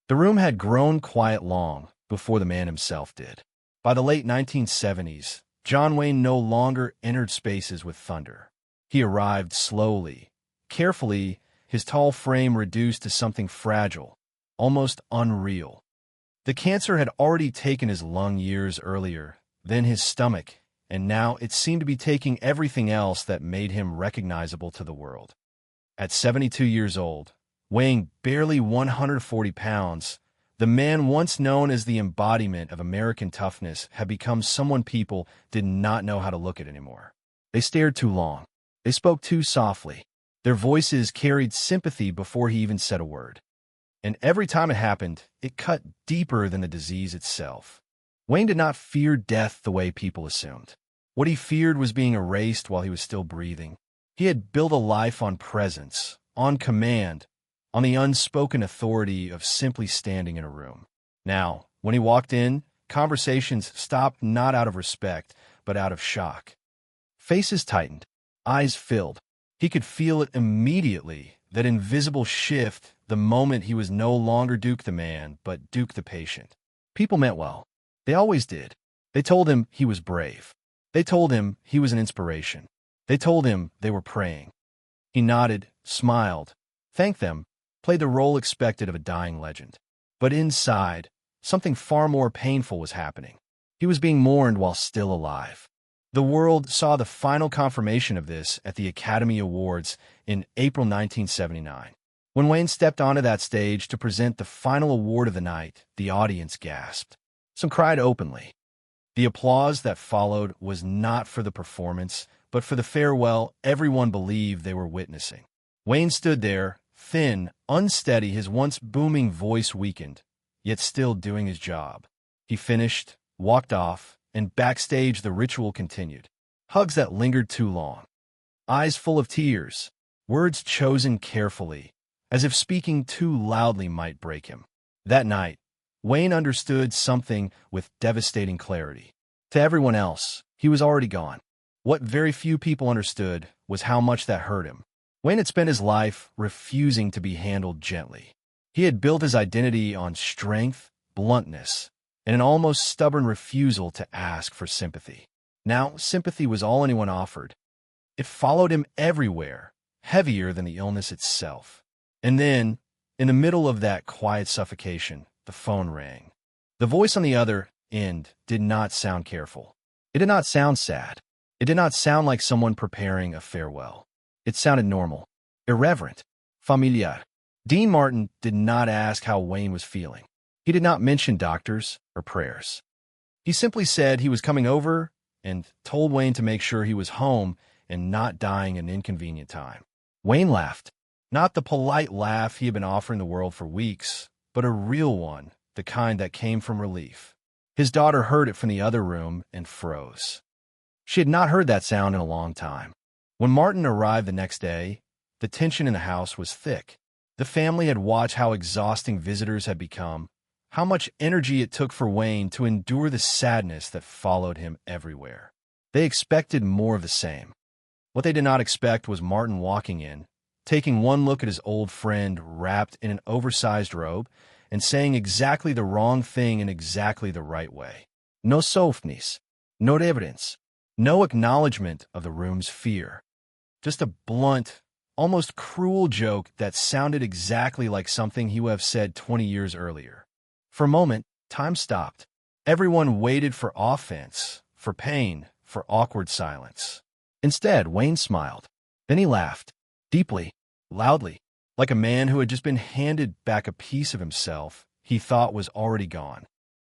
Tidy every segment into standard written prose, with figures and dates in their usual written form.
The room had grown quiet long before the man himself did. By the late 1970s, John Wayne no longer entered spaces with thunder. He arrived slowly, carefully, his tall frame reduced to something fragile, almost unreal. The cancer had already taken his lung years earlier, then his stomach, and now it seemed to be taking everything else that made him recognizable to the world. At 72 years old, weighing barely 140 pounds, the man once known as the embodiment of American toughness had become someone people did not know how to look at anymore. They stared too long. They spoke too softly. Their voices carried sympathy before he even said a word. And every time it happened, it cut deeper than the disease itself. Wayne did not fear death the way people assumed. What he feared was being erased while he was still breathing. He had built a life on presence, on command, on the unspoken authority of simply standing in a room. Now, when he walked in, conversations stopped not out of respect, but out of shock. Faces tightened, eyes filled. He could feel it immediately, that invisible shift, the moment he was no longer Duke the man, but Duke the patient. People meant well. They always did. They told him he was brave. They told him he was an inspiration. They told him they were praying. He nodded, smiled, thanked them, played the role expected of a dying legend. But inside, something far more painful was happening. He was being mourned while still alive. The world saw the final confirmation of this at the Academy Awards in April 1979. When Wayne stepped onto that stage to present the final award of the night, the audience gasped. Some cried openly. The applause that followed was not for the performance, but for the farewell everyone believed they were witnessing. Wayne stood there, thin, unsteady, his once booming voice weakened, yet still doing his job. He finished, walked off, and backstage the ritual continued. Hugs that lingered too long. Eyes full of tears, words chosen carefully, as if speaking too loudly might break him. That night, Wayne understood something with devastating clarity. To everyone else, he was already gone. What very few people understood was how much that hurt him. Wayne had spent his life refusing to be handled gently. He had built his identity on strength, bluntness, and an almost stubborn refusal to ask for sympathy. Now, sympathy was all anyone offered. It followed him everywhere, heavier than the illness itself. And then, in the middle of that quiet suffocation, the phone rang. The voice on the other end did not sound careful. It did not sound sad. It did not sound like someone preparing a farewell. It sounded normal, irreverent, familiar. Dean Martin did not ask how Wayne was feeling. He did not mention doctors or prayers. He simply said he was coming over and told Wayne to make sure he was home and not dying an inconvenient time. Wayne laughed. Not the polite laugh he had been offering the world for weeks, but a real one, the kind that came from relief. His daughter heard it from the other room and froze. She had not heard that sound in a long time. When Martin arrived the next day, the tension in the house was thick. The family had watched how exhausting visitors had become, how much energy it took for Wayne to endure the sadness that followed him everywhere. They expected more of the same. What they did not expect was Martin walking in, taking one look at his old friend wrapped in an oversized robe, and saying exactly the wrong thing in exactly the right way. No softness, no evidence, no acknowledgement of the room's fear. Just a blunt, almost cruel joke that sounded exactly like something he would have said 20 years earlier. For a moment, time stopped. Everyone waited for offense, for pain, for awkward silence. Instead, Wayne smiled. Then he laughed, deeply, loudly, like a man who had just been handed back a piece of himself he thought was already gone.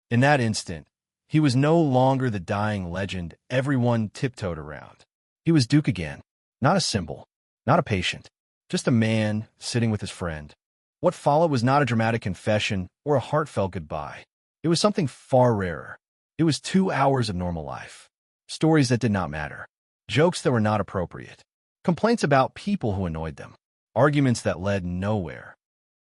In that instant, he was no longer the dying legend everyone tiptoed around. He was Duke again, not a symbol, not a patient, just a man sitting with his friend. What followed was not a dramatic confession or a heartfelt goodbye. It was something far rarer. It was 2 hours of normal life. Stories that did not matter. Jokes that were not appropriate. Complaints about people who annoyed them. Arguments that led nowhere.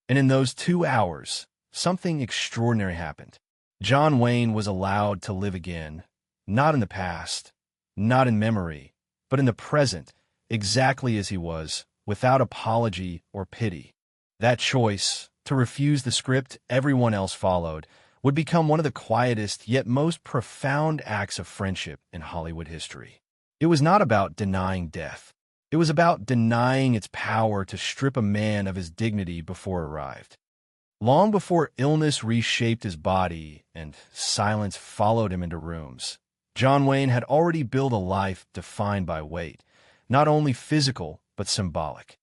And in those 2 hours, something extraordinary happened. John Wayne was allowed to live again, not in the past, not in memory, but in the present, exactly as he was, without apology or pity. That choice, to refuse the script everyone else followed would become one of the quietest yet most profound acts of friendship in Hollywood history. It was not about denying death. It was about denying its power to strip a man of his dignity before it arrived. Long before illness reshaped his body and silence followed him into rooms, John Wayne had already built a life defined by weight, not only physical but symbolic.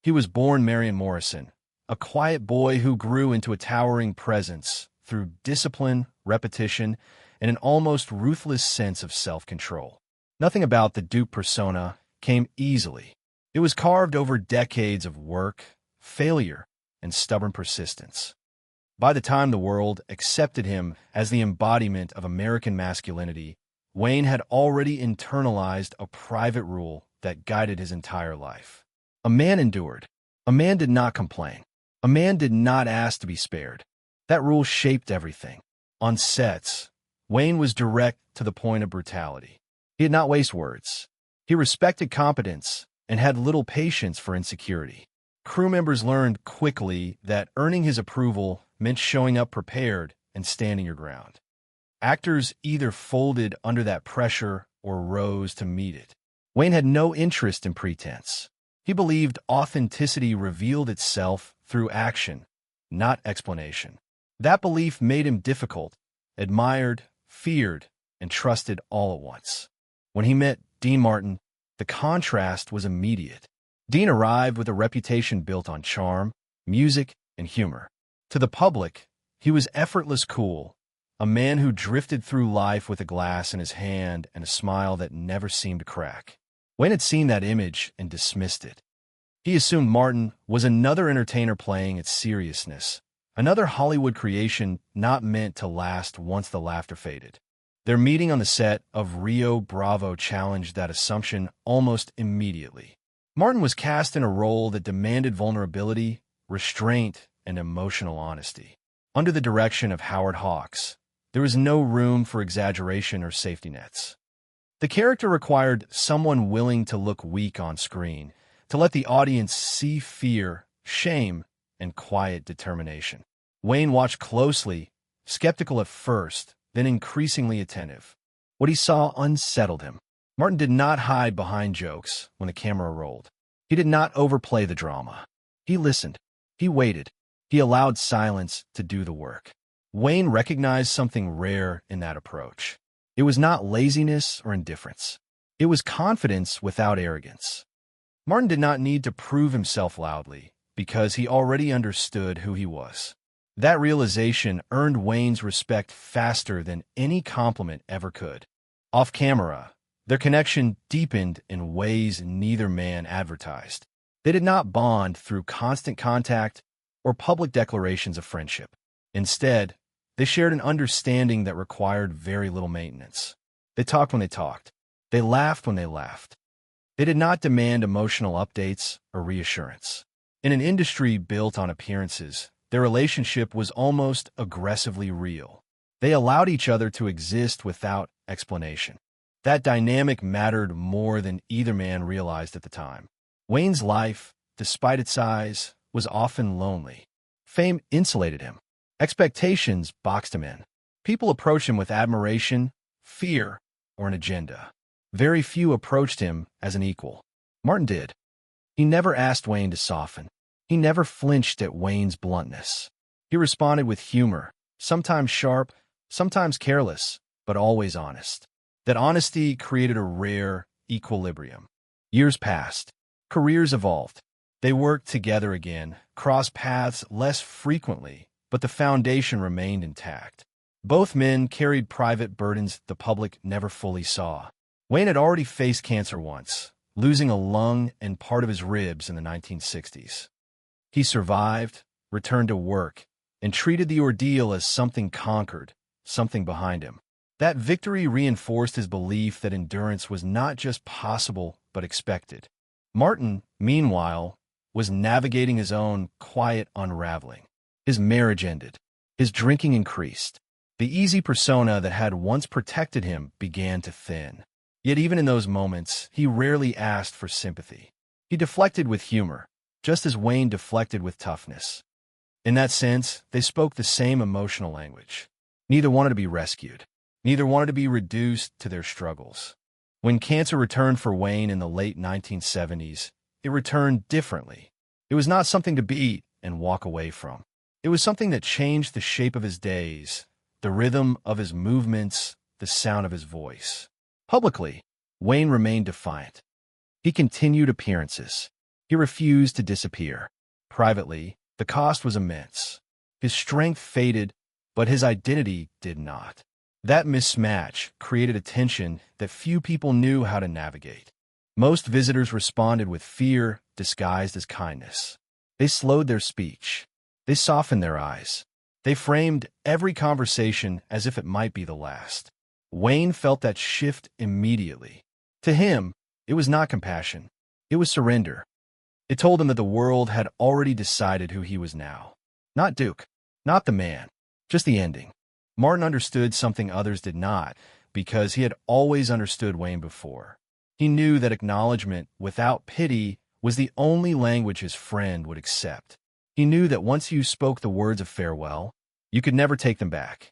He was born Marion Morrison, a quiet boy who grew into a towering presence through discipline, repetition, and an almost ruthless sense of self-control. Nothing about the Duke persona came easily. It was carved over decades of work, failure, and stubborn persistence. By the time the world accepted him as the embodiment of American masculinity, Wayne had already internalized a private rule that guided his entire life. A man endured. A man did not complain. A man did not ask to be spared. That rule shaped everything. On sets, Wayne was direct to the point of brutality. He did not waste words. He respected competence and had little patience for insecurity. Crew members learned quickly that earning his approval meant showing up prepared and standing your ground. Actors either folded under that pressure or rose to meet it. Wayne had no interest in pretense. He believed authenticity revealed itself through action, not explanation. That belief made him difficult, admired, feared, and trusted all at once. When he met Dean Martin, the contrast was immediate. Dean arrived with a reputation built on charm, music, and humor. To the public, he was effortless cool, a man who drifted through life with a glass in his hand and a smile that never seemed to crack. Wayne had seen that image and dismissed it. He assumed Martin was another entertainer playing its seriousness, another Hollywood creation not meant to last once the laughter faded. Their meeting on the set of Rio Bravo challenged that assumption almost immediately. Martin was cast in a role that demanded vulnerability, restraint, and emotional honesty. Under the direction of Howard Hawks, there was no room for exaggeration or safety nets. The character required someone willing to look weak on screen, to let the audience see fear, shame, and quiet determination. Wayne watched closely, skeptical at first, then increasingly attentive. What he saw unsettled him. Martin did not hide behind jokes when the camera rolled. He did not overplay the drama. He listened. He waited. He allowed silence to do the work. Wayne recognized something rare in that approach. It was not laziness or indifference. It was confidence without arrogance. Martin did not need to prove himself loudly because he already understood who he was. That realization earned Wayne's respect faster than any compliment ever could. Off camera, their connection deepened in ways neither man advertised. They did not bond through constant contact or public declarations of friendship. Instead, they shared an understanding that required very little maintenance. They talked when they talked. They laughed when they laughed. They did not demand emotional updates or reassurance. In an industry built on appearances, their relationship was almost aggressively real. They allowed each other to exist without explanation. That dynamic mattered more than either man realized at the time. Wayne's life, despite its size, was often lonely. Fame insulated him. Expectations boxed him in. People approached him with admiration, fear, or an agenda. Very few approached him as an equal. Martin did. He never asked Wayne to soften. He never flinched at Wayne's bluntness. He responded with humor, sometimes sharp, sometimes careless, but always honest. That honesty created a rare equilibrium. Years passed. Careers evolved. They worked together again, crossed paths less frequently, but the foundation remained intact. Both men carried private burdens the public never fully saw. Wayne had already faced cancer once, losing a lung and part of his ribs in the 1960s. He survived, returned to work, and treated the ordeal as something conquered, something behind him. That victory reinforced his belief that endurance was not just possible, but expected. Martin, meanwhile, was navigating his own quiet unraveling. His marriage ended. His drinking increased. The easy persona that had once protected him began to thin. Yet even in those moments, he rarely asked for sympathy. He deflected with humor, just as Wayne deflected with toughness. In that sense, they spoke the same emotional language. Neither wanted to be rescued. Neither wanted to be reduced to their struggles. When cancer returned for Wayne in the late 1970s, it returned differently. It was not something to beat and walk away from. It was something that changed the shape of his days, the rhythm of his movements, the sound of his voice. Publicly, Wayne remained defiant. He continued appearances. He refused to disappear. Privately, the cost was immense. His strength faded, but his identity did not. That mismatch created a tension that few people knew how to navigate. Most visitors responded with fear disguised as kindness. They slowed their speech. They softened their eyes. They framed every conversation as if it might be the last. Wayne felt that shift immediately. To him, it was not compassion. It was surrender. It told him that the world had already decided who he was now. Not Duke, not the man, just the ending. Martin understood something others did not, because he had always understood Wayne before. He knew that acknowledgement without pity was the only language his friend would accept. He knew that once you spoke the words of farewell, you could never take them back.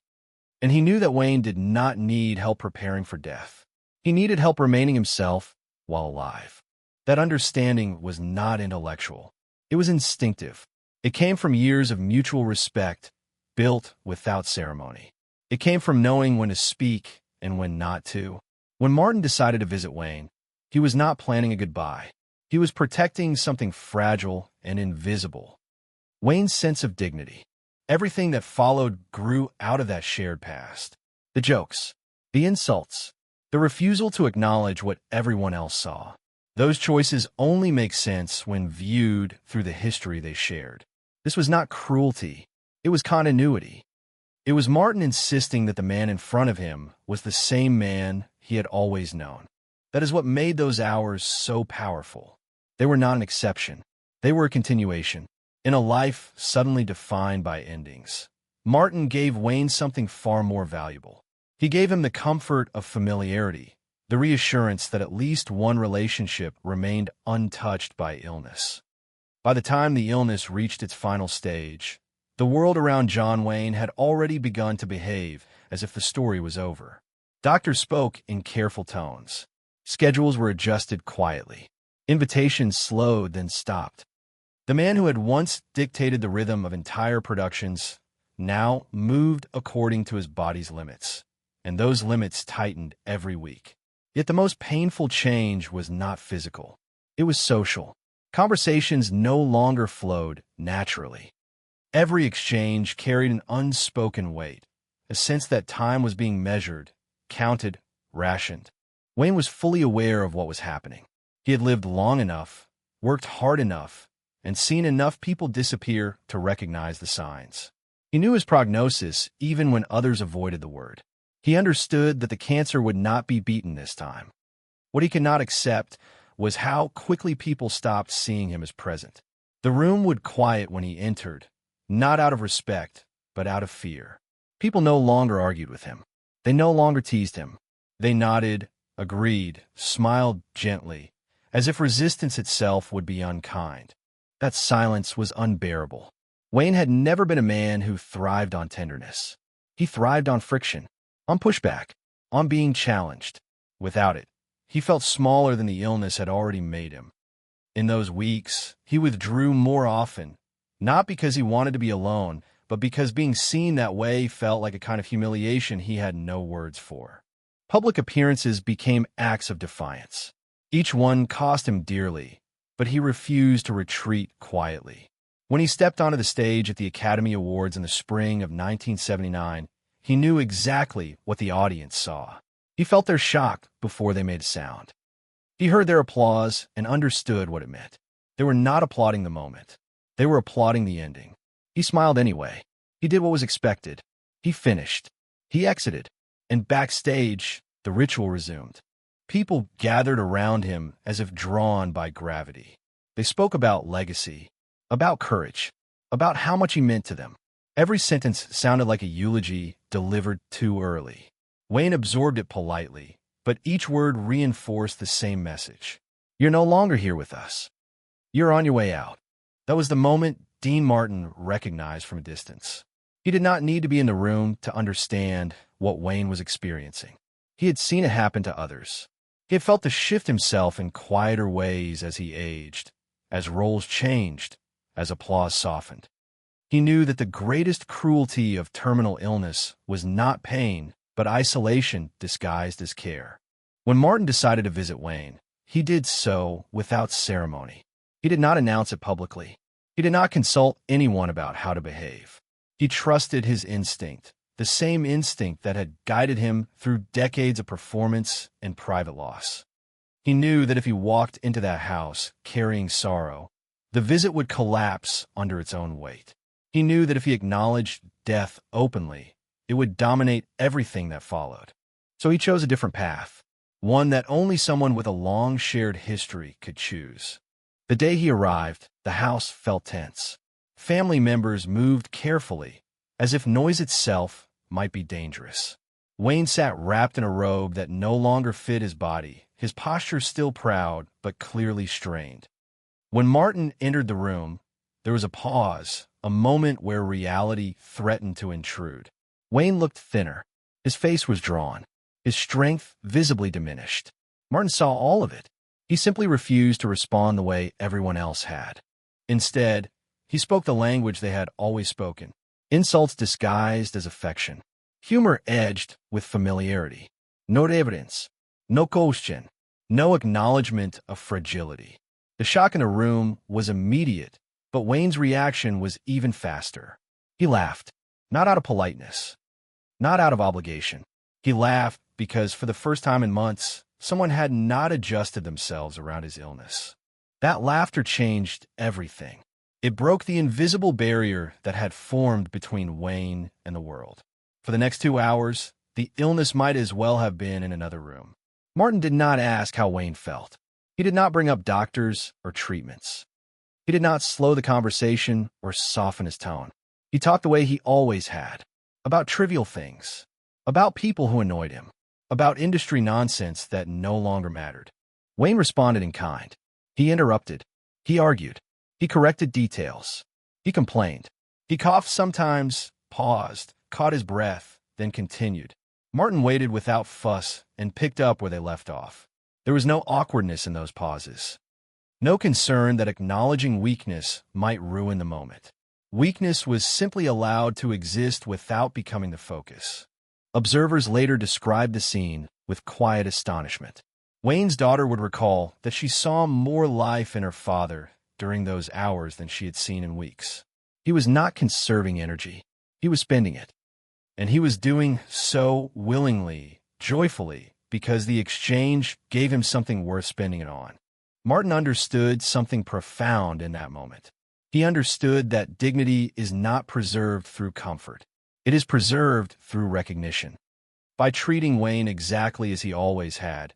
And he knew that Wayne did not need help preparing for death. He needed help remaining himself while alive. That understanding was not intellectual. It was instinctive. It came from years of mutual respect, built without ceremony. It came from knowing when to speak and when not to. When Martin decided to visit Wayne, he was not planning a goodbye. He was protecting something fragile and invisible. Wayne's sense of dignity. Everything that followed grew out of that shared past. The jokes, the insults, the refusal to acknowledge what everyone else saw. Those choices only make sense when viewed through the history they shared. This was not cruelty. It was continuity. It was Martin insisting that the man in front of him was the same man he had always known. That is what made those hours so powerful. They were not an exception. They were a continuation. In a life suddenly defined by endings, Martin gave Wayne something far more valuable. He gave him the comfort of familiarity, the reassurance that at least one relationship remained untouched by illness. By the time the illness reached its final stage, the world around John Wayne had already begun to behave as if the story was over. Doctors spoke in careful tones. Schedules were adjusted quietly. Invitations slowed, then stopped. The man who had once dictated the rhythm of entire productions now moved according to his body's limits, and those limits tightened every week. Yet the most painful change was not physical. It was social. Conversations no longer flowed naturally. Every exchange carried an unspoken weight, a sense that time was being measured, counted, rationed. Wayne was fully aware of what was happening. He had lived long enough, worked hard enough, and seen enough people disappear to recognize the signs. He knew his prognosis even when others avoided the word. He understood that the cancer would not be beaten this time. What he could not accept was how quickly people stopped seeing him as present. The room would quiet when he entered, not out of respect, but out of fear. People no longer argued with him. They no longer teased him. They nodded, agreed, smiled gently, as if resistance itself would be unkind. That silence was unbearable. Wayne had never been a man who thrived on tenderness. He thrived on friction, on pushback, on being challenged. Without it, he felt smaller than the illness had already made him. In those weeks, he withdrew more often, not because he wanted to be alone, but because being seen that way felt like a kind of humiliation he had no words for. Public appearances became acts of defiance. Each one cost him dearly, but he refused to retreat quietly. When he stepped onto the stage at the Academy Awards in the spring of 1979, he knew exactly what the audience saw. He felt their shock before they made a sound. He heard their applause and understood what it meant. They were not applauding the moment. They were applauding the ending. He smiled anyway. He did what was expected. He finished. He exited. And backstage, the ritual resumed. People gathered around him as if drawn by gravity. They spoke about legacy, about courage, about how much he meant to them. Every sentence sounded like a eulogy delivered too early. Wayne absorbed it politely, but each word reinforced the same message. You're no longer here with us. You're on your way out. That was the moment Dean Martin recognized from a distance. He did not need to be in the room to understand what Wayne was experiencing. He had seen it happen to others. He had felt the shift himself in quieter ways as he aged, as roles changed, as applause softened. He knew that the greatest cruelty of terminal illness was not pain, but isolation disguised as care. When Martin decided to visit Wayne, he did so without ceremony. He did not announce it publicly. He did not consult anyone about how to behave. He trusted his instinct, the same instinct that had guided him through decades of performance and private loss. He knew that if he walked into that house carrying sorrow, the visit would collapse under its own weight. He knew that if he acknowledged death openly, it would dominate everything that followed. So he chose a different path, one that only someone with a long shared history could choose. The day he arrived, the house felt tense. Family members moved carefully, as if noise itself might be dangerous. Wayne sat wrapped in a robe that no longer fit his body, his posture still proud but clearly strained. When Martin entered the room, there was a pause, a moment where reality threatened to intrude. Wayne looked thinner. His face was drawn, his strength visibly diminished. Martin saw all of it. He simply refused to respond the way everyone else had. Instead, he spoke the language they had always spoken, insults disguised as affection, humor edged with familiarity. No evidence, no question, no acknowledgement of fragility. The shock in the room was immediate, but Wayne's reaction was even faster. He laughed, not out of politeness, not out of obligation. He laughed because, for the first time in months, someone had not adjusted themselves around his illness. That laughter changed everything. It broke the invisible barrier that had formed between Wayne and the world. For the next 2 hours, the illness might as well have been in another room. Martin did not ask how Wayne felt. He did not bring up doctors or treatments. He did not slow the conversation or soften his tone. He talked the way he always had, about trivial things, about people who annoyed him, about industry nonsense that no longer mattered. Wayne responded in kind. He interrupted. He argued. He corrected details. He complained. He coughed sometimes, paused, caught his breath, then continued. Martin waited without fuss and picked up where they left off. There was no awkwardness in those pauses. No concern that acknowledging weakness might ruin the moment. Weakness was simply allowed to exist without becoming the focus. Observers later described the scene with quiet astonishment. Wayne's daughter would recall that she saw more life in her father during those hours than she had seen in weeks. He was not conserving energy. He was spending it. And he was doing so willingly, joyfully, because the exchange gave him something worth spending it on. Martin understood something profound in that moment. He understood that dignity is not preserved through comfort. It is preserved through recognition. By treating Wayne exactly as he always had,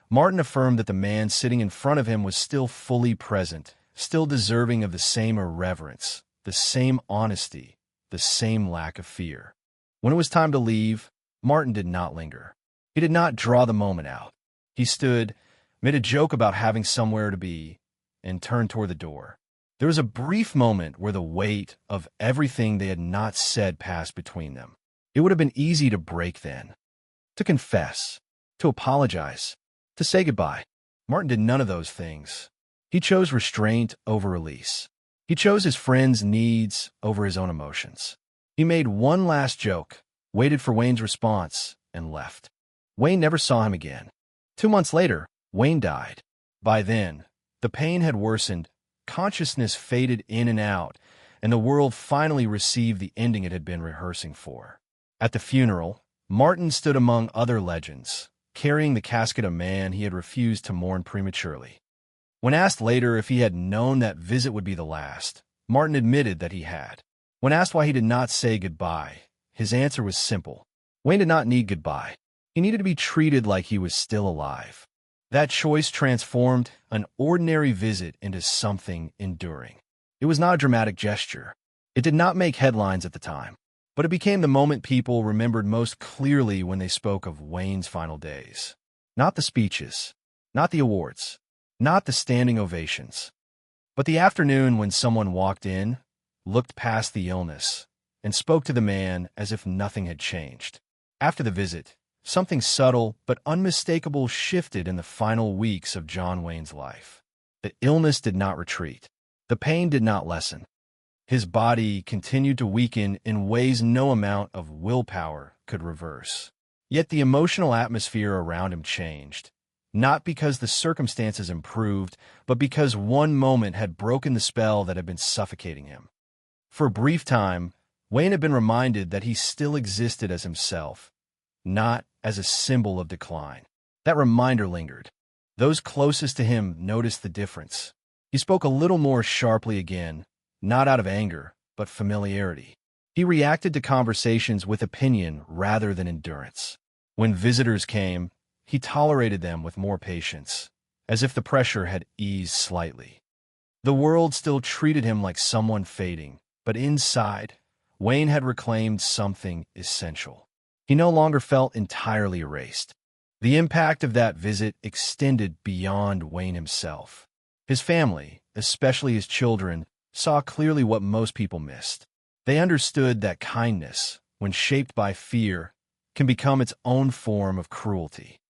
Martin affirmed that the man sitting in front of him was still fully present, still deserving of the same irreverence, the same honesty, the same lack of fear. When it was time to leave, Martin did not linger. He did not draw the moment out. He stood, made a joke about having somewhere to be, and turned toward the door. There was a brief moment where the weight of everything they had not said passed between them. It would have been easy to break then, to confess, to apologize, to say goodbye. Martin did none of those things. He chose restraint over release. He chose his friend's needs over his own emotions. He made one last joke, waited for Wayne's response, and left. Wayne never saw him again. 2 months later, Wayne died. By then, the pain had worsened, consciousness faded in and out, and the world finally received the ending it had been rehearsing for. At the funeral, Martin stood among other legends, carrying the casket of a man he had refused to mourn prematurely. When asked later if he had known that visit would be the last, Martin admitted that he had. When asked why he did not say goodbye, his answer was simple. Wayne did not need goodbye. He needed to be treated like he was still alive. That choice transformed an ordinary visit into something enduring. It was not a dramatic gesture. It did not make headlines at the time, but it became the moment people remembered most clearly when they spoke of Wayne's final days. Not the speeches, not the awards, not the standing ovations, but the afternoon when someone walked in, looked past the illness, and spoke to the man as if nothing had changed. After the visit, something subtle but unmistakable shifted in the final weeks of John Wayne's life. The illness did not retreat. The pain did not lessen. His body continued to weaken in ways no amount of willpower could reverse. Yet the emotional atmosphere around him changed, not because the circumstances improved, but because one moment had broken the spell that had been suffocating him. For a brief time, Wayne had been reminded that he still existed as himself, not as a symbol of decline. That reminder lingered. Those closest to him noticed the difference. He spoke a little more sharply again, not out of anger, but familiarity. He reacted to conversations with opinion rather than endurance. When visitors came, he tolerated them with more patience, as if the pressure had eased slightly. The world still treated him like someone fading, but inside, Wayne had reclaimed something essential. He no longer felt entirely erased. The impact of that visit extended beyond Wayne himself. His family, especially his children, saw clearly what most people missed. They understood that kindness, when shaped by fear, can become its own form of cruelty.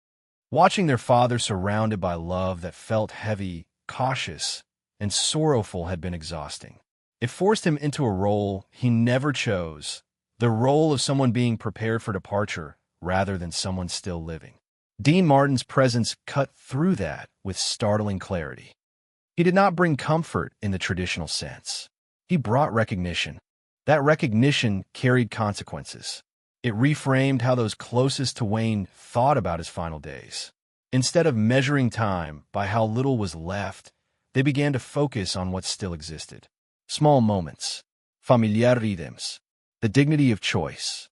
Watching their father surrounded by love that felt heavy, cautious, and sorrowful had been exhausting. It forced him into a role he never chose, the role of someone being prepared for departure rather than someone still living. Dean Martin's presence cut through that with startling clarity. He did not bring comfort in the traditional sense. He brought recognition. That recognition carried consequences. It reframed how those closest to Wayne thought about his final days. Instead of measuring time by how little was left, they began to focus on what still existed. Small moments, familiar rhythms, the dignity of choice.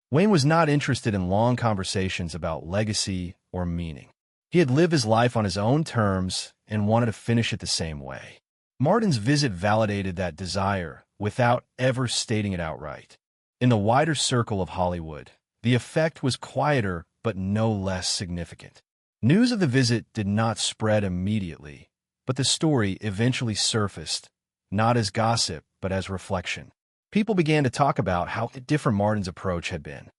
Wayne was not interested in long conversations about legacy or meaning. He had lived his life on his own terms and wanted to finish it the same way. Martin's visit validated that desire without ever stating it outright. In the wider circle of Hollywood, the effect was quieter but no less significant. News of the visit did not spread immediately, but the story eventually surfaced, not as gossip but as reflection. People began to talk about how different Martin's approach had been.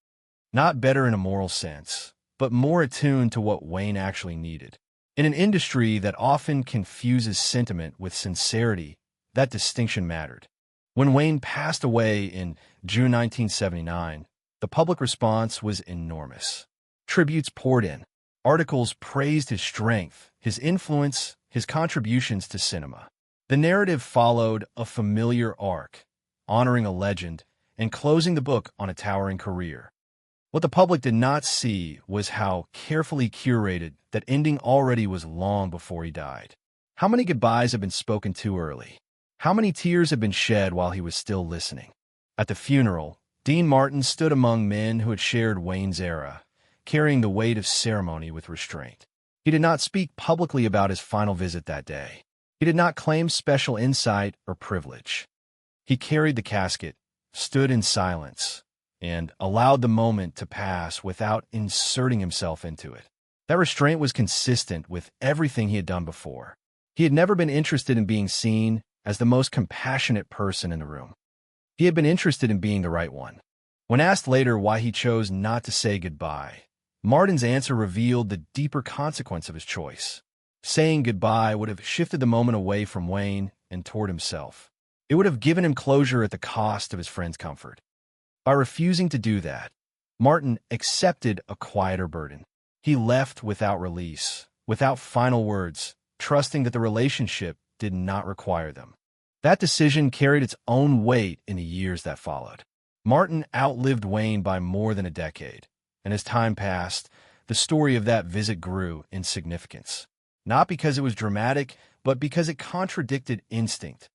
Not better in a moral sense, but more attuned to what Wayne actually needed. In an industry that often confuses sentiment with sincerity, that distinction mattered. When Wayne passed away in June 1979, the public response was enormous. Tributes poured in. Articles praised his strength, his influence, his contributions to cinema. The narrative followed a familiar arc, honoring a legend and closing the book on a towering career. What the public did not see was how carefully curated that ending already was long before he died. How many goodbyes had been spoken too early? How many tears had been shed while he was still listening? At the funeral, Dean Martin stood among men who had shared Wayne's era, carrying the weight of ceremony with restraint. He did not speak publicly about his final visit that day. He did not claim special insight or privilege. He carried the casket, stood in silence, and allowed the moment to pass without inserting himself into it. That restraint was consistent with everything he had done before. He had never been interested in being seen as the most compassionate person in the room. He had been interested in being the right one. When asked later why he chose not to say goodbye, Martin's answer revealed the deeper consequence of his choice. Saying goodbye would have shifted the moment away from Wayne and toward himself. It would have given him closure at the cost of his friend's comfort. By refusing to do that, Martin accepted a quieter burden. He left without release, without final words, trusting that the relationship did not require them. That decision carried its own weight in the years that followed. Martin outlived Wayne by more than a decade, and as time passed, the story of that visit grew in significance. Not because it was dramatic, but because it contradicted instinct.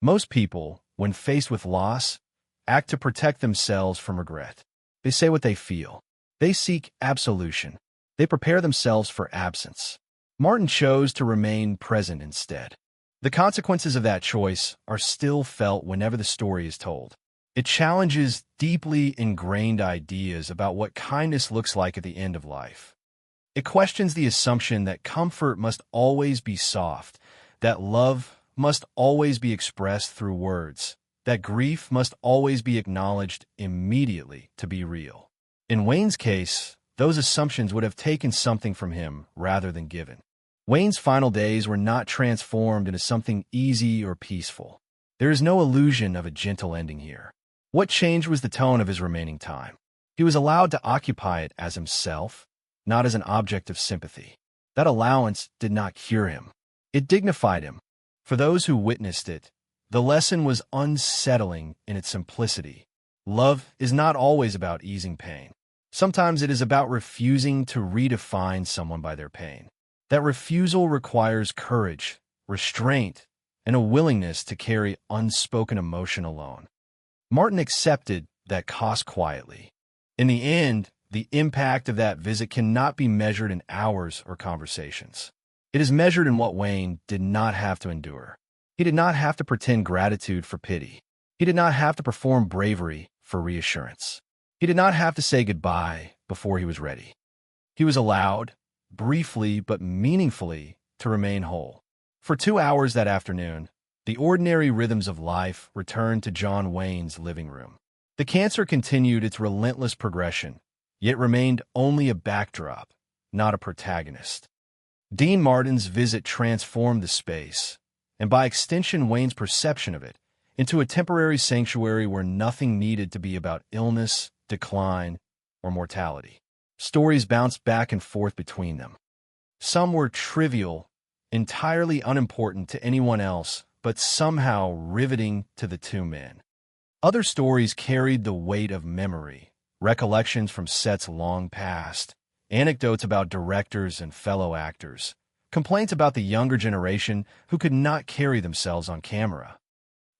Most people, when faced with loss, act to protect themselves from regret. They say what they feel. They seek absolution. They prepare themselves for absence. Martin chose to remain present instead. The consequences of that choice are still felt whenever the story is told. It challenges deeply ingrained ideas about what kindness looks like at the end of life. It questions the assumption that comfort must always be soft, that love must always be expressed through words, that grief must always be acknowledged immediately to be real. In Wayne's case, those assumptions would have taken something from him rather than given. Wayne's final days were not transformed into something easy or peaceful. There is no illusion of a gentle ending here. What changed was the tone of his remaining time. He was allowed to occupy it as himself, not as an object of sympathy. That allowance did not cure him. It dignified him. For those who witnessed it, the lesson was unsettling in its simplicity. Love is not always about easing pain. Sometimes it is about refusing to redefine someone by their pain. That refusal requires courage, restraint, and a willingness to carry unspoken emotion alone. Martin accepted that cost quietly. In the end, the impact of that visit cannot be measured in hours or conversations. It is measured in what Wayne did not have to endure. He did not have to pretend gratitude for pity. He did not have to perform bravery for reassurance. He did not have to say goodbye before he was ready. He was allowed, briefly but meaningfully, to remain whole. For 2 hours that afternoon, the ordinary rhythms of life returned to John Wayne's living room. The cancer continued its relentless progression, yet remained only a backdrop, not a protagonist. Dean Martin's visit transformed the space, and by extension Wayne's perception of it, into a temporary sanctuary where nothing needed to be about illness, decline, or mortality. Stories bounced back and forth between them. Some were trivial, entirely unimportant to anyone else, but somehow riveting to the two men. Other stories carried the weight of memory, recollections from sets long past, anecdotes about directors and fellow actors, complaints about the younger generation who could not carry themselves on camera,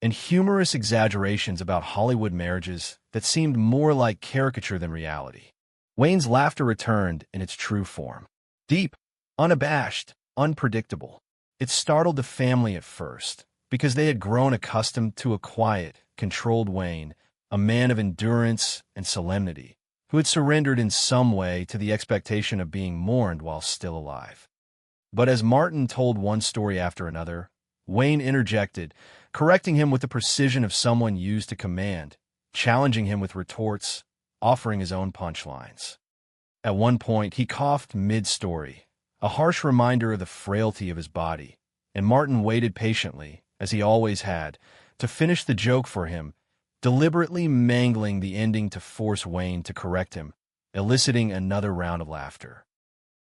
and humorous exaggerations about Hollywood marriages that seemed more like caricature than reality. Wayne's laughter returned in its true form. Deep, unabashed, unpredictable. It startled the family at first, because they had grown accustomed to a quiet, controlled Wayne, a man of endurance and solemnity, who had surrendered in some way to the expectation of being mourned while still alive. But as Martin told one story after another, Wayne interjected, correcting him with the precision of someone used to command, challenging him with retorts, offering his own punchlines. At one point, he coughed mid-story, a harsh reminder of the frailty of his body, and Martin waited patiently, as he always had, to finish the joke for him, deliberately mangling the ending to force Wayne to correct him, eliciting another round of laughter.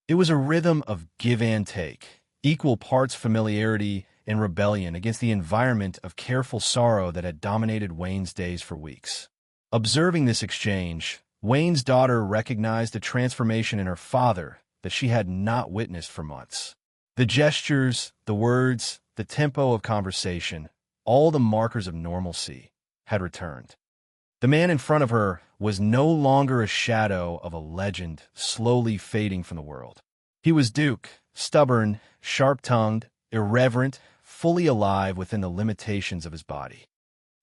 It was a rhythm of give and take, equal parts familiarity and rebellion against the environment of careful sorrow that had dominated Wayne's days for weeks. Observing this exchange, Wayne's daughter recognized a transformation in her father that she had not witnessed for months. The gestures, the words, the tempo of conversation, all the markers of normalcy, had returned. The man in front of her was no longer a shadow of a legend slowly fading from the world. He was Duke, stubborn, sharp-tongued, irreverent, fully alive within the limitations of his body.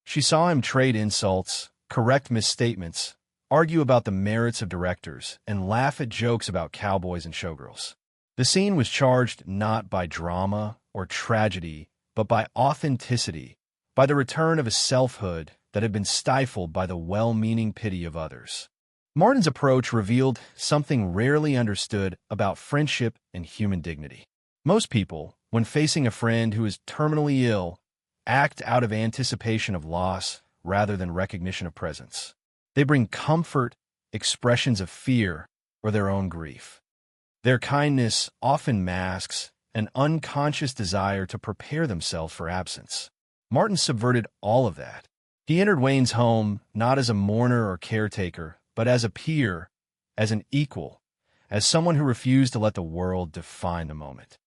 She saw him trade insults, correct misstatements, argue about the merits of directors, and laugh at jokes about cowboys and showgirls. The scene was charged not by drama or tragedy, but by authenticity, by the return of a selfhood that had been stifled by the well-meaning pity of others. Martin's approach revealed something rarely understood about friendship and human dignity. Most people, when facing a friend who is terminally ill, act out of anticipation of loss rather than recognition of presence. They bring comfort, expressions of fear, or their own grief. Their kindness often masks an unconscious desire to prepare themselves for absence. Martin subverted all of that. He entered Wayne's home not as a mourner or caretaker, but as a peer, as an equal, as someone who refused to let the world define the moment.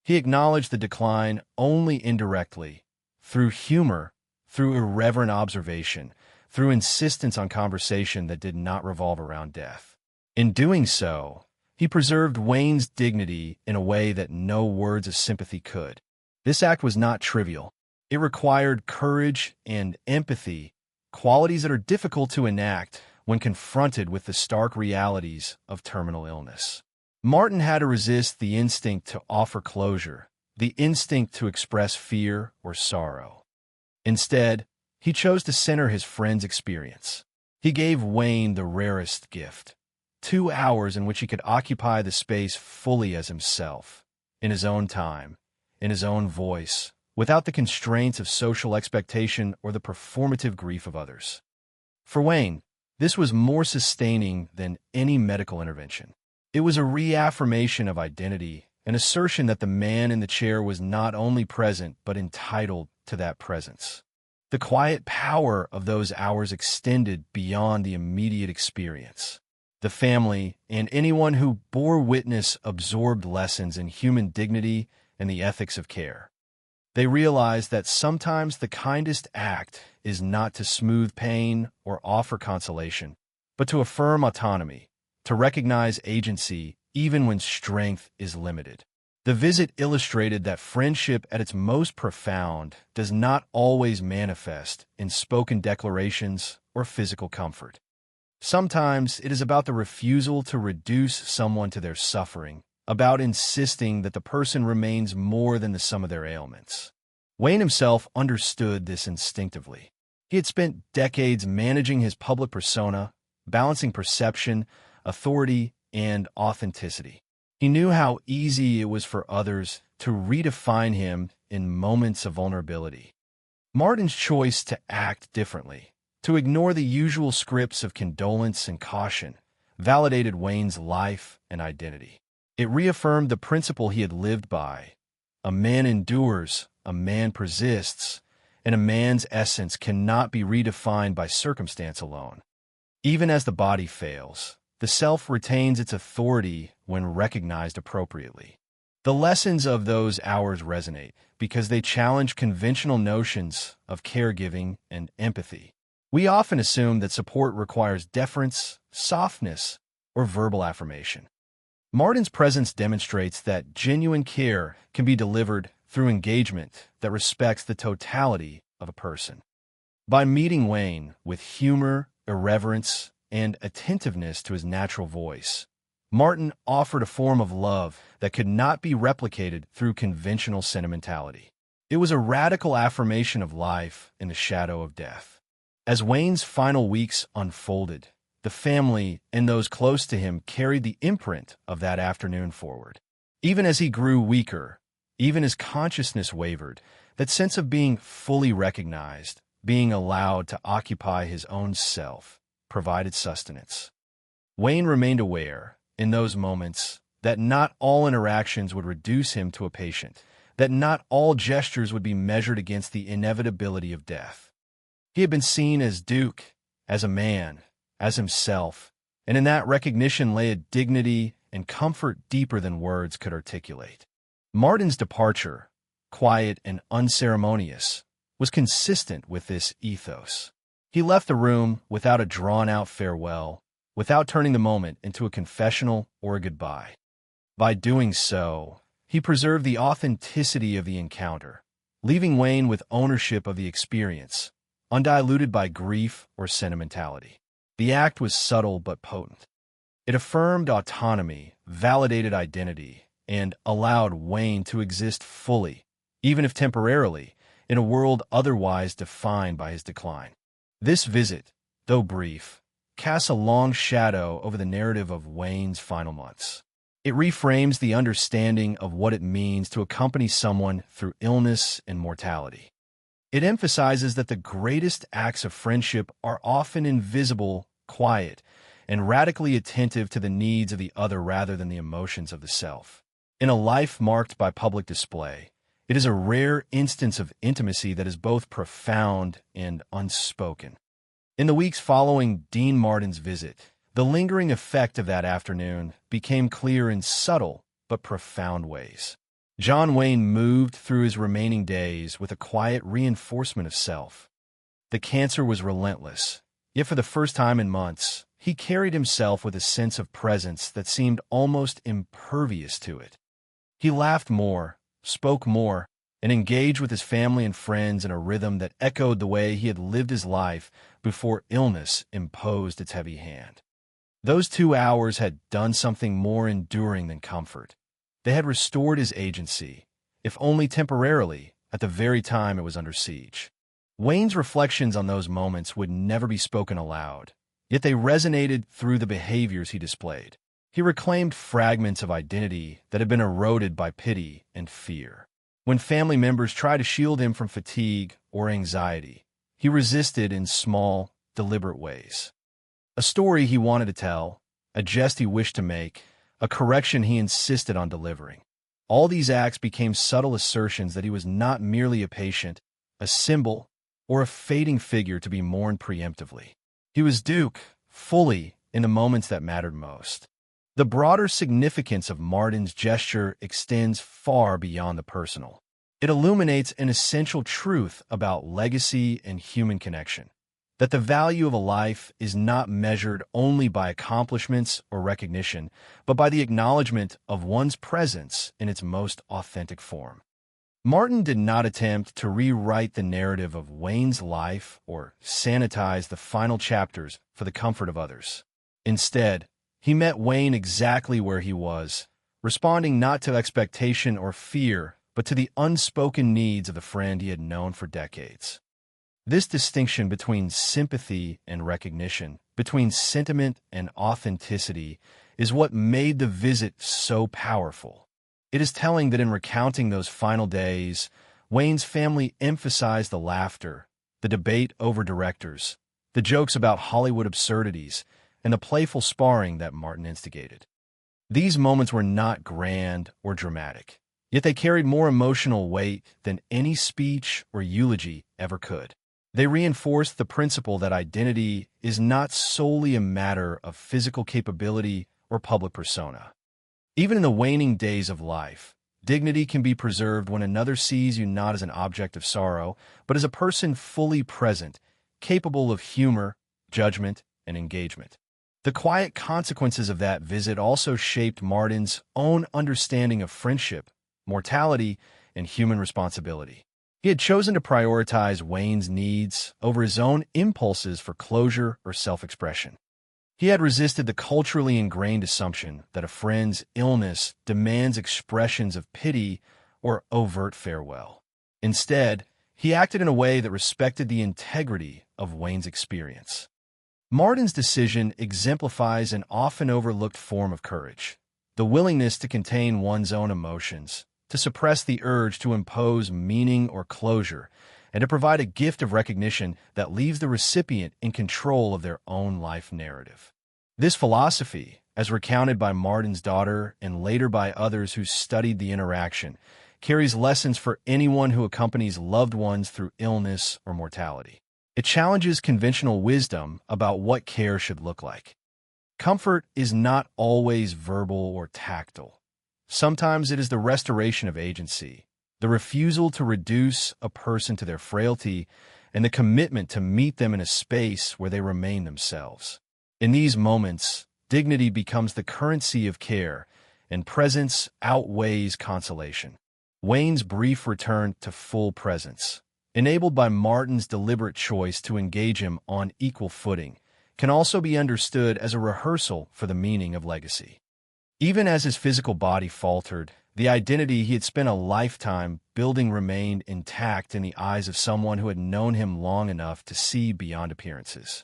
He acknowledged the decline only indirectly, through humor, through irreverent observation, through insistence on conversation that did not revolve around death. In doing so, he preserved Wayne's dignity in a way that no words of sympathy could. This act was not trivial. It required courage and empathy, qualities that are difficult to enact when confronted with the stark realities of terminal illness. Martin had to resist the instinct to offer closure, the instinct to express fear or sorrow. Instead, he chose to center his friend's experience. He gave Wayne the rarest gift, 2 hours in which he could occupy the space fully as himself, in his own time, in his own voice, without the constraints of social expectation or the performative grief of others. For Wayne, this was more sustaining than any medical intervention. It was a reaffirmation of identity, an assertion that the man in the chair was not only present but entitled to that presence. The quiet power of those hours extended beyond the immediate experience. The family and anyone who bore witness absorbed lessons in human dignity and the ethics of care. They realized that sometimes the kindest act is not to smooth pain or offer consolation, but to affirm autonomy, to recognize agency even when strength is limited. The visit illustrated that friendship at its most profound does not always manifest in spoken declarations or physical comfort. Sometimes it is about the refusal to reduce someone to their suffering, about insisting that the person remains more than the sum of their ailments. Wayne himself understood this instinctively. He had spent decades managing his public persona, balancing perception, authority, and authenticity. He knew how easy it was for others to redefine him in moments of vulnerability. Martin's choice to act differently, to ignore the usual scripts of condolence and caution, validated Wayne's life and identity. It reaffirmed the principle he had lived by: a man endures, a man persists, and a man's essence cannot be redefined by circumstance alone. Even as the body fails, the self retains its authority when recognized appropriately. The lessons of those hours resonate because they challenge conventional notions of caregiving and empathy. We often assume that support requires deference, softness, or verbal affirmation. Martin's presence demonstrates that genuine care can be delivered through engagement that respects the totality of a person. By meeting Wayne with humor, irreverence, and attentiveness to his natural voice, Martin offered a form of love that could not be replicated through conventional sentimentality. It was a radical affirmation of life in the shadow of death. As Wayne's final weeks unfolded, the family and those close to him carried the imprint of that afternoon forward. Even as he grew weaker, even as consciousness wavered, that sense of being fully recognized, being allowed to occupy his own self, provided sustenance. Wayne remained aware, in those moments, that not all interactions would reduce him to a patient, that not all gestures would be measured against the inevitability of death. He had been seen as Duke, as a man, as himself, and in that recognition lay a dignity and comfort deeper than words could articulate. Martin's departure, quiet and unceremonious, was consistent with this ethos. He left the room without a drawn-out farewell, without turning the moment into a confessional or a goodbye. By doing so, he preserved the authenticity of the encounter, leaving Wayne with ownership of the experience, undiluted by grief or sentimentality. The act was subtle but potent. It affirmed autonomy, validated identity, and allowed Wayne to exist fully, even if temporarily, in a world otherwise defined by his decline. This visit, though brief, casts a long shadow over the narrative of Wayne's final months. It reframes the understanding of what it means to accompany someone through illness and mortality. It emphasizes that the greatest acts of friendship are often invisible, quiet, and radically attentive to the needs of the other rather than the emotions of the self. In a life marked by public display, it is a rare instance of intimacy that is both profound and unspoken. In the weeks following Dean Martin's visit, the lingering effect of that afternoon became clear in subtle but profound ways. John Wayne moved through his remaining days with a quiet reinforcement of self. The cancer was relentless, yet for the first time in months, he carried himself with a sense of presence that seemed almost impervious to it. He laughed more, spoke more, and engaged with his family and friends in a rhythm that echoed the way he had lived his life before illness imposed its heavy hand. Those 2 hours had done something more enduring than comfort. They had restored his agency, if only temporarily, at the very time it was under siege. Wayne's reflections on those moments would never be spoken aloud, yet they resonated through the behaviors he displayed. He reclaimed fragments of identity that had been eroded by pity and fear. When family members tried to shield him from fatigue or anxiety, he resisted in small, deliberate ways. A story he wanted to tell, a jest he wished to make, a correction he insisted on delivering. All these acts became subtle assertions that he was not merely a patient, a symbol, or a fading figure to be mourned preemptively. He was Duke, fully, in the moments that mattered most. The broader significance of Martin's gesture extends far beyond the personal. It illuminates an essential truth about legacy and human connection, that the value of a life is not measured only by accomplishments or recognition, but by the acknowledgement of one's presence in its most authentic form. Martin did not attempt to rewrite the narrative of Wayne's life or sanitize the final chapters for the comfort of others. Instead, he met Wayne exactly where he was, responding not to expectation or fear, but to the unspoken needs of the friend he had known for decades. This distinction between sympathy and recognition, between sentiment and authenticity, is what made the visit so powerful. It is telling that in recounting those final days, Wayne's family emphasized the laughter, the debate over directors, the jokes about Hollywood absurdities, and the playful sparring that Martin instigated. These moments were not grand or dramatic, yet they carried more emotional weight than any speech or eulogy ever could. They reinforced the principle that identity is not solely a matter of physical capability or public persona. Even in the waning days of life, dignity can be preserved when another sees you not as an object of sorrow, but as a person fully present, capable of humor, judgment, and engagement. The quiet consequences of that visit also shaped Martin's own understanding of friendship, mortality, and human responsibility. He had chosen to prioritize Wayne's needs over his own impulses for closure or self-expression. He had resisted the culturally ingrained assumption that a friend's illness demands expressions of pity or overt farewell. Instead, he acted in a way that respected the integrity of Wayne's experience. Martin's decision exemplifies an often overlooked form of courage, the willingness to contain one's own emotions, to suppress the urge to impose meaning or closure, and to provide a gift of recognition that leaves the recipient in control of their own life narrative. This philosophy, as recounted by Martin's daughter and later by others who studied the interaction, carries lessons for anyone who accompanies loved ones through illness or mortality. It challenges conventional wisdom about what care should look like. Comfort is not always verbal or tactile. Sometimes it is the restoration of agency, the refusal to reduce a person to their frailty, and the commitment to meet them in a space where they remain themselves. In these moments, dignity becomes the currency of care, and presence outweighs consolation. Wayne's brief return to full presence, enabled by Martin's deliberate choice to engage him on equal footing, can also be understood as a rehearsal for the meaning of legacy. Even as his physical body faltered, the identity he had spent a lifetime building remained intact in the eyes of someone who had known him long enough to see beyond appearances.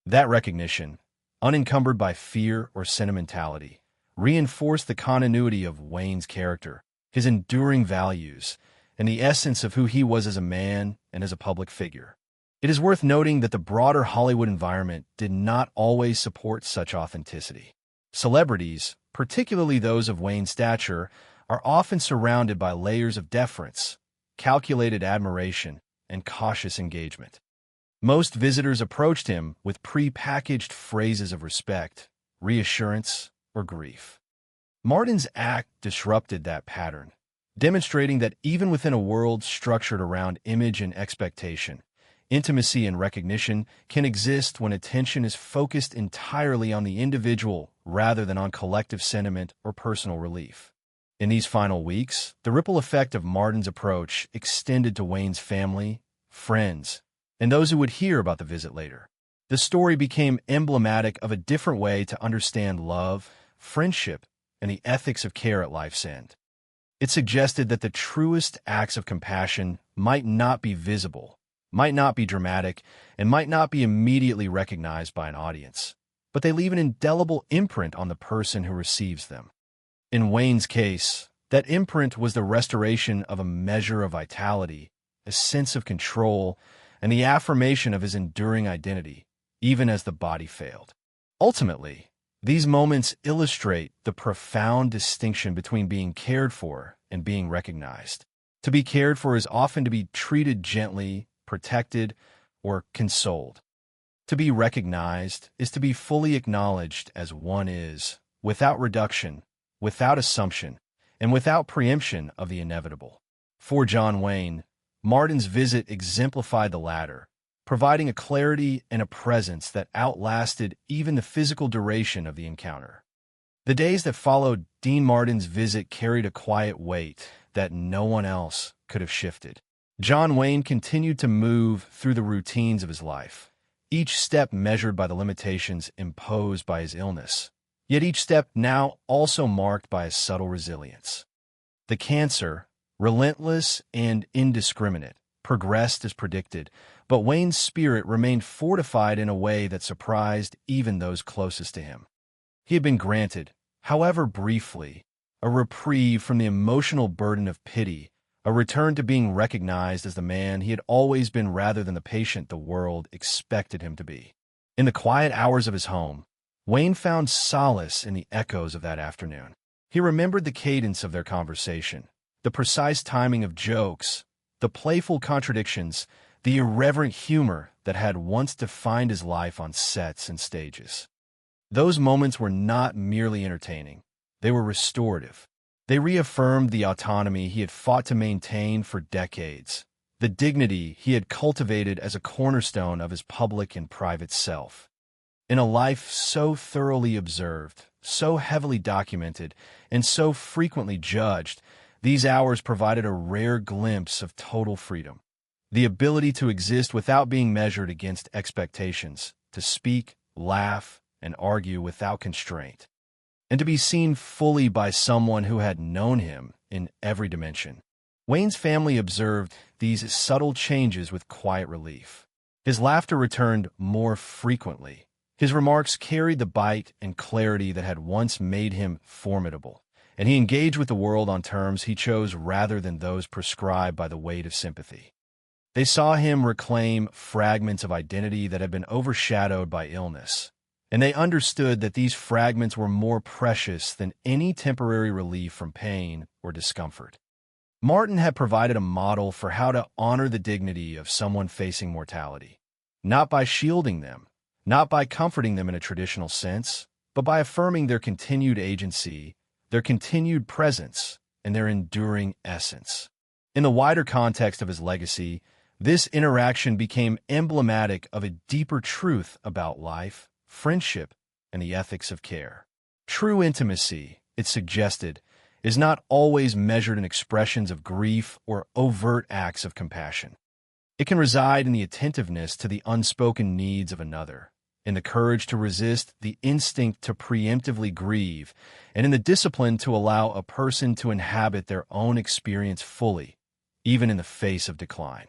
That recognition, unencumbered by fear or sentimentality, reinforced the continuity of Wayne's character, his enduring values, and the essence of who he was as a man and as a public figure. It is worth noting that the broader Hollywood environment did not always support such authenticity. Celebrities, particularly those of Wayne's stature, are often surrounded by layers of deference, calculated admiration, and cautious engagement. Most visitors approached him with pre-packaged phrases of respect, reassurance, or grief. Martin's act disrupted that pattern, demonstrating that even within a world structured around image and expectation, intimacy and recognition can exist when attention is focused entirely on the individual rather than on collective sentiment or personal relief. In these final weeks, the ripple effect of Martin's approach extended to Wayne's family, friends, and those who would hear about the visit later. The story became emblematic of a different way to understand love, friendship, and the ethics of care at life's end. It suggested that the truest acts of compassion might not be visible, might not be dramatic and might not be immediately recognized by an audience, but they leave an indelible imprint on the person who receives them. In Wayne's case, that imprint was the restoration of a measure of vitality, a sense of control, and the affirmation of his enduring identity, even as the body failed. Ultimately, these moments illustrate the profound distinction between being cared for and being recognized. To be cared for is often to be treated gently, protected, or consoled. To be recognized is to be fully acknowledged as one is, without reduction, without assumption, and without preemption of the inevitable. For John Wayne, Martin's visit exemplified the latter, providing a clarity and a presence that outlasted even the physical duration of the encounter. The days that followed Dean Martin's visit carried a quiet weight that no one else could have shifted. John Wayne continued to move through the routines of his life, each step measured by the limitations imposed by his illness, yet each step now also marked by a subtle resilience. The cancer, relentless and indiscriminate, progressed as predicted, but Wayne's spirit remained fortified in a way that surprised even those closest to him. He had been granted, however briefly, a reprieve from the emotional burden of pity, a return to being recognized as the man he had always been rather than the patient the world expected him to be. In the quiet hours of his home, Wayne found solace in the echoes of that afternoon. He remembered the cadence of their conversation, the precise timing of jokes, the playful contradictions, the irreverent humor that had once defined his life on sets and stages. Those moments were not merely entertaining. They were restorative. They reaffirmed the autonomy he had fought to maintain for decades, the dignity he had cultivated as a cornerstone of his public and private self. In a life so thoroughly observed, so heavily documented, and so frequently judged, these hours provided a rare glimpse of total freedom. The ability to exist without being measured against expectations, to speak, laugh, and argue without constraint, and to be seen fully by someone who had known him in every dimension. Wayne's family observed these subtle changes with quiet relief. His laughter returned more frequently. His remarks carried the bite and clarity that had once made him formidable, and he engaged with the world on terms he chose rather than those prescribed by the weight of sympathy. They saw him reclaim fragments of identity that had been overshadowed by illness, and they understood that these fragments were more precious than any temporary relief from pain or discomfort. Martin had provided a model for how to honor the dignity of someone facing mortality, not by shielding them, not by comforting them in a traditional sense, but by affirming their continued agency, their continued presence, and their enduring essence. In the wider context of his legacy, this interaction became emblematic of a deeper truth about life, friendship, and the ethics of care. True intimacy, it suggested, is not always measured in expressions of grief or overt acts of compassion. It can reside in the attentiveness to the unspoken needs of another, in the courage to resist the instinct to preemptively grieve, and in the discipline to allow a person to inhabit their own experience fully, even in the face of decline.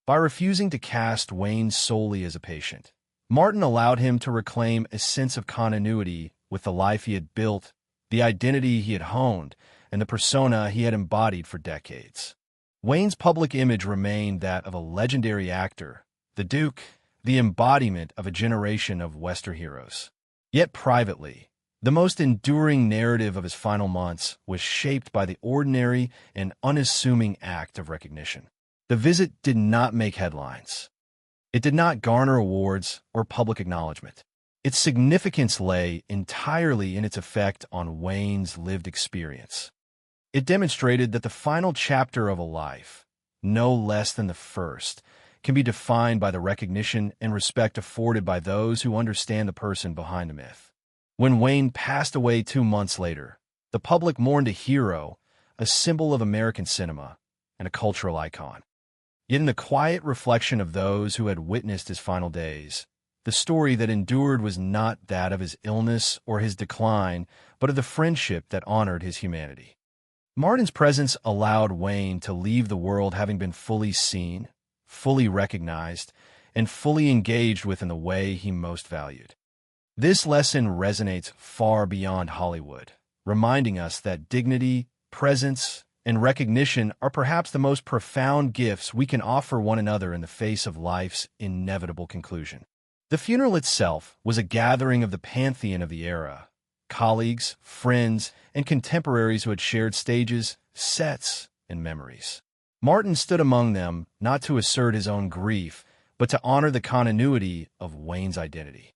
By refusing to cast Wayne solely as a patient, Martin allowed him to reclaim a sense of continuity with the life he had built, the identity he had honed, and the persona he had embodied for decades. Wayne's public image remained that of a legendary actor, the Duke, the embodiment of a generation of Western heroes. Yet privately, the most enduring narrative of his final months was shaped by the ordinary and unassuming act of recognition. The visit did not make headlines. It did not garner awards or public acknowledgement. Its significance lay entirely in its effect on Wayne's lived experience. It demonstrated that the final chapter of a life, no less than the first, can be defined by the recognition and respect afforded by those who understand the person behind the myth. When Wayne passed away 2 months later, the public mourned a hero, a symbol of American cinema, and a cultural icon. Yet in the quiet reflection of those who had witnessed his final days, the story that endured was not that of his illness or his decline, but of the friendship that honored his humanity. Martin's presence allowed Wayne to leave the world having been fully seen, fully recognized, and fully engaged with in the way he most valued. This lesson resonates far beyond Hollywood, reminding us that dignity, presence, and recognition are perhaps the most profound gifts we can offer one another in the face of life's inevitable conclusion. The funeral itself was a gathering of the pantheon of the era, colleagues, friends, and contemporaries who had shared stages, sets, and memories. Martin stood among them not to assert his own grief, but to honor the continuity of Wayne's identity.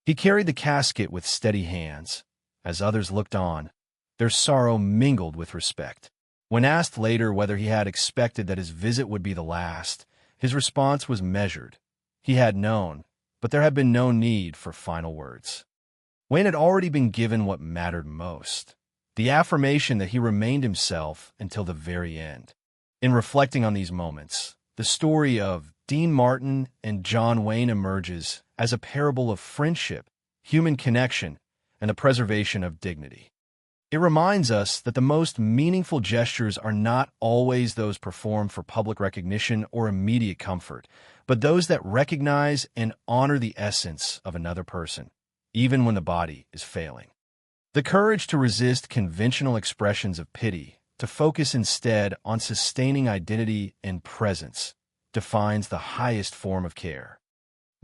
He carried the casket with steady hands. As others looked on, their sorrow mingled with respect. When asked later whether he had expected that his visit would be the last, his response was measured. He had known, but there had been no need for final words. Wayne had already been given what mattered most, the affirmation that he remained himself until the very end. In reflecting on these moments, the story of Dean Martin and John Wayne emerges as a parable of friendship, human connection, and the preservation of dignity. It reminds us that the most meaningful gestures are not always those performed for public recognition or immediate comfort, but those that recognize and honor the essence of another person, even when the body is failing. The courage to resist conventional expressions of pity, to focus instead on sustaining identity and presence, defines the highest form of care.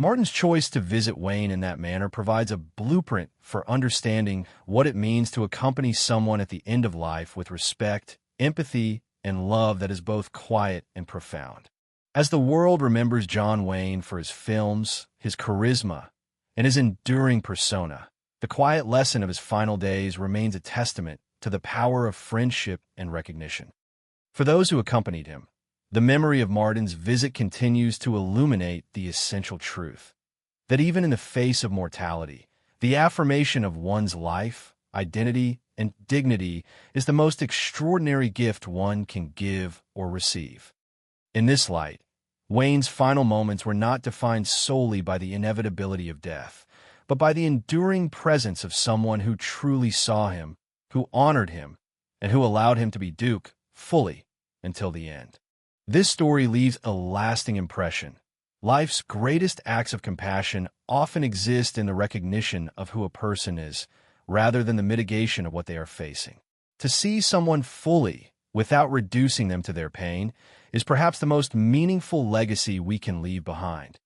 Martin's choice to visit Wayne in that manner provides a blueprint for understanding what it means to accompany someone at the end of life with respect, empathy, and love that is both quiet and profound. As the world remembers John Wayne for his films, his charisma, and his enduring persona, the quiet lesson of his final days remains a testament to the power of friendship and recognition. For those who accompanied him, the memory of Martin's visit continues to illuminate the essential truth that even in the face of mortality, the affirmation of one's life, identity, and dignity is the most extraordinary gift one can give or receive. In this light, Wayne's final moments were not defined solely by the inevitability of death, but by the enduring presence of someone who truly saw him, who honored him, and who allowed him to be Duke fully until the end. This story leaves a lasting impression. Life's greatest acts of compassion often exist in the recognition of who a person is, rather than the mitigation of what they are facing. To see someone fully, without reducing them to their pain, is perhaps the most meaningful legacy we can leave behind.